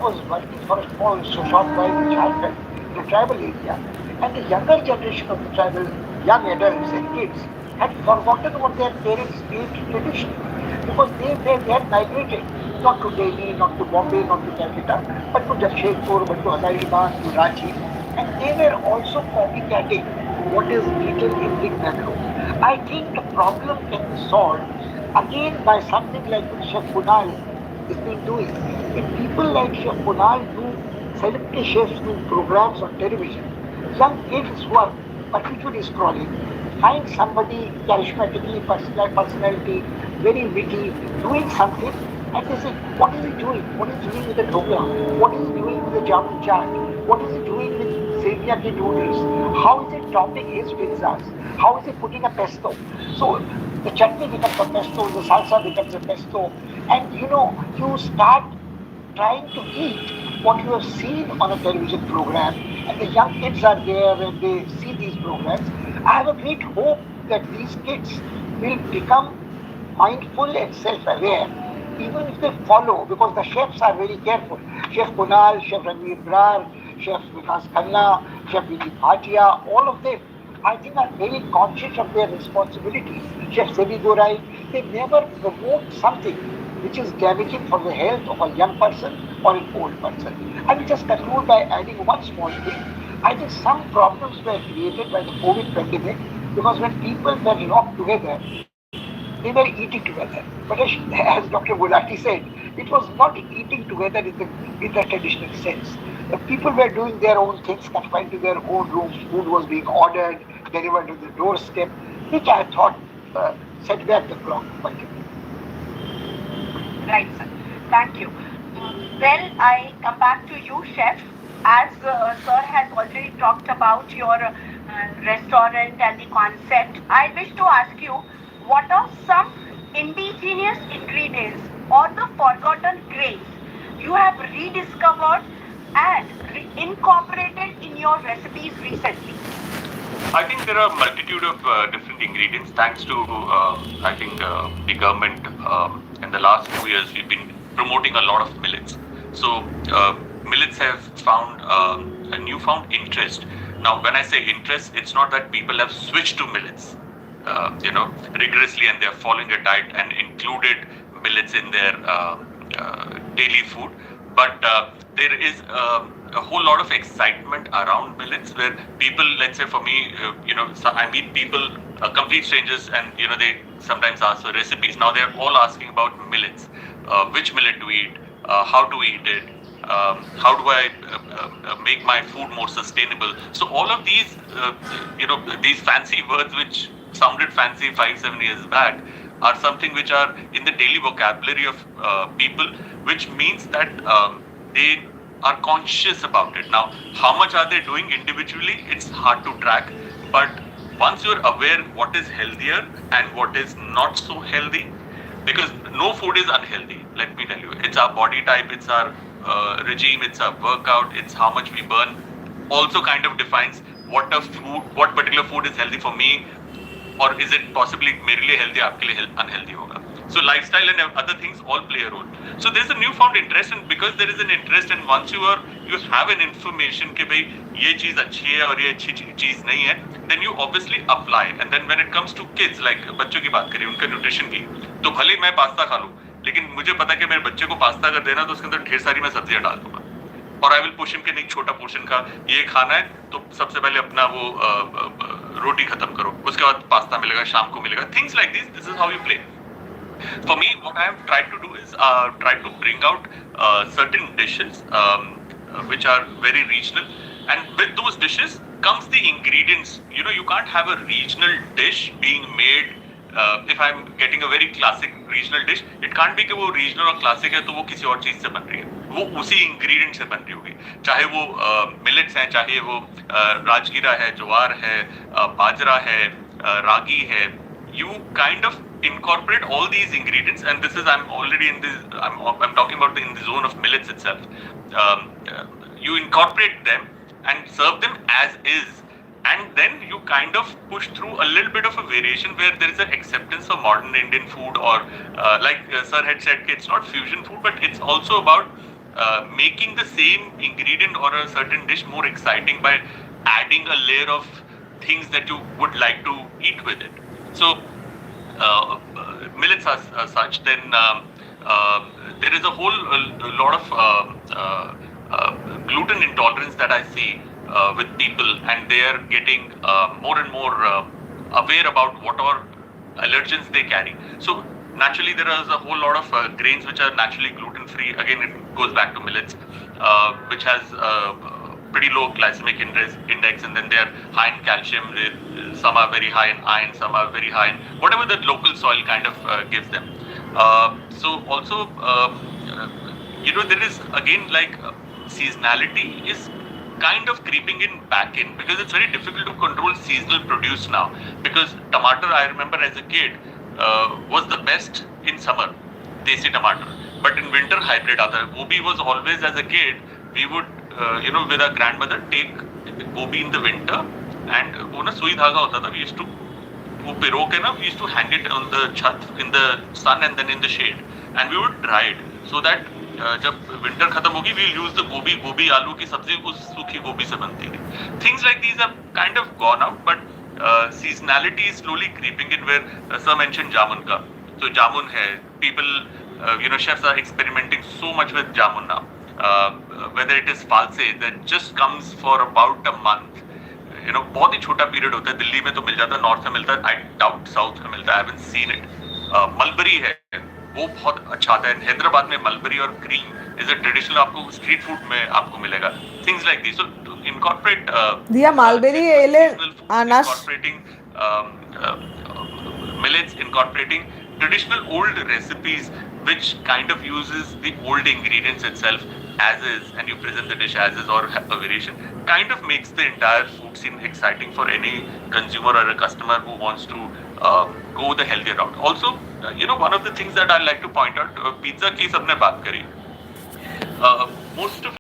was working for a small shop while in Jharkhand, in a tribal area, and the younger generation of the tribal young adults and kids had forgotten what their parents ate traditionally because they had migrated not to Delhi, not to Bombay, not to Calcutta, but to Jamshedpur, but to Hazaribagh, to Ranchi, and they were also copycatting what is eaten in big Bangalore. I think the problem can be solved again by something like what Chef Kunal is been doing. If people like Chef Kunal do celebrity chefs do programs on television, young kids who are perpetually scrolling find somebody charismatically personality, very witty, doing something, and they say, what is he doing? What is he doing with the dhokla? What is he doing with the jamun chaat? What is he doing with sevia ki noodles? How is he topping his pizzas? How is he putting a pesto? So the chutney becomes a pesto, the salsa becomes a pesto, and you start trying to eat what you have seen on a television program, and the young kids are there and they see these programs. I have a great hope that these kids will become mindful and self-aware, even if they follow, because the chefs are very careful. Chef Kunal, Chef Ranveer Brar, Chef Vikas Khanna, Chef Vijay Bhatia, all of them, I think, are very conscious of their responsibilities. Chef Sebi Gorai, they never promote something which is damaging for the health of a young person or an old person. I will just conclude by adding one small thing. I think some problems were created by the COVID pandemic because when people were locked together, they were eating together. But as Dr. Gulati said, it was not eating together in the traditional sense. The people were doing their own things, confined to their own rooms. Food was being ordered, delivered to the doorstep, which I thought set back the clock quite a bit. Right, sir. Thank you. Well, I come back to you, chef. As sir has already talked about your restaurant and the concept, I wish to ask you what are some indigenous ingredients or the forgotten grains you have rediscovered and incorporated in your recipes recently? I think there are a multitude of different ingredients. Thanks to I think the government in the last 2 years, we've been promoting a lot of millets. So millets have found a newfound interest. Now, when I say interest, it's not that people have switched to millets, rigorously, and they're following a diet and included millets in their daily food. But there is a whole lot of excitement around millets where people, let's say for me, I meet people, complete strangers, and they sometimes ask for recipes. Now they're all asking about millets. Which millet to eat, how to eat it, how do I make my food more sustainable. So all of these, these fancy words which sounded fancy 5-7 years back are something which are in the daily vocabulary of people, which means that they are conscious about it. Now, how much are they doing individually? It's hard to track, but once you're aware what is healthier and what is not so healthy, because no food is unhealthy, let me tell you. It's our body type, it's our regime, it's our workout, it's how much we burn. Also kind of defines what particular food is healthy for me, or is it possibly मेरे लिए healthy, आपके लिए unhealthy होगा. So lifestyle and other things all play a role. So there's a newfound interest, and because there is an interest, and once you have an information कि भाई ये चीज अच्छी है और ये अच्छी चीज नहीं है, then you obviously apply. And then when it comes to kids, like बच्चों की बात करें, उनका न्यूट्रिशन की, तो भले मैं पास्ता खा लूँ, लेकिन मुझे पता है कि मेरे बच्चे को पास्ता अगर देना तो उसके अंदर ढेर सारी मैं सब्जियां डाल दूंगा, और आई विल पुश हिम कि नहीं, छोटा पोर्शन का ये खाना है तो सबसे पहले अपना वो रोटी खत्म करो, उसके बाद पास्ता मिलेगा, शाम को मिलेगा. Things like this is how you play. For me, what I have tried to do is try to bring out certain dishes which are very regional, and with those dishes comes the ingredients. You can't have a regional dish being made. If I'm getting a very classic regional dish, it can't be कि वो regional और classic है तो वो किसी और चीज से बन रही है, वो उसी ingredient से बन रही होगी, चाहे वो millets हैं, चाहे वो राजगीरा है, ज्वार है, बाजरा है, रागी है. You kind of incorporate all these ingredients, and this is I'm talking about in the zone of millets itself. You incorporate them and serve them as is, and then you kind of push through a little bit of a variation where there is an acceptance of modern Indian food, or like sir had said, it's not fusion food, but it's also about making the same ingredient or a certain dish more exciting by adding a layer of things that you would like to eat with it. So millets are such. Then there is a whole a lot of gluten intolerance that I see with people, and they are getting more and more aware about what are allergens they carry. So naturally, there is a whole lot of grains which are naturally gluten free. Again, it goes back to millets, which has pretty low glycemic index, and then they are high in calcium. Some are very high in iron, some are very high in whatever the local soil kind of gives them. So also, there is again like seasonality is kind of creeping in back in, because it's very difficult to control seasonal produce now. Because tomato, I remember as a kid, was the best in summer, desi tomato. But in winter, hybrid aata. Gobi was always, as a kid, we would, with our grandmother, take gobi in the winter, and वो ना सुई धागा होता था. We used to वो पिरो के ना, we used to hang it on the छत in the sun and then in the shade, and we would dry it so that जब winter खत्म होगी, we'll use the gobi आलू की सब्जी उस सूखी गोभी से बनती थी. Things like these have kind of gone out, but seasonality is slowly creeping in. Where sir mentioned jamun ka, so jamun hai. People, chefs are experimenting so much with jamun now. Whether it is false that just comes for about a month. बहुत ही छोटा period होता है. दिल्ली में तो मिल जाता है, north में मिलता है. आई डाउट साउथ में मिलता है. I haven't seen it. Mulberry है, वो बहुत अच्छा आता है. हैदराबाद में मलबरी और क्रीम इज अ ट्रेडिशनल, आपको स्ट्रीट फूड में आपको मिलेगा. Things like this. So to incorporate দিয়া মালবেরি এলে আনাস incorporating millets, incorporating traditional old recipes which kind of uses the old ingredients itself as is, and you present the dish as is or have a variation, kind of makes the entire food scene exciting for any consumer or a customer who wants to go the healthier route. Also, one of the things that I like to point out, pizza की सबने बात करी, most of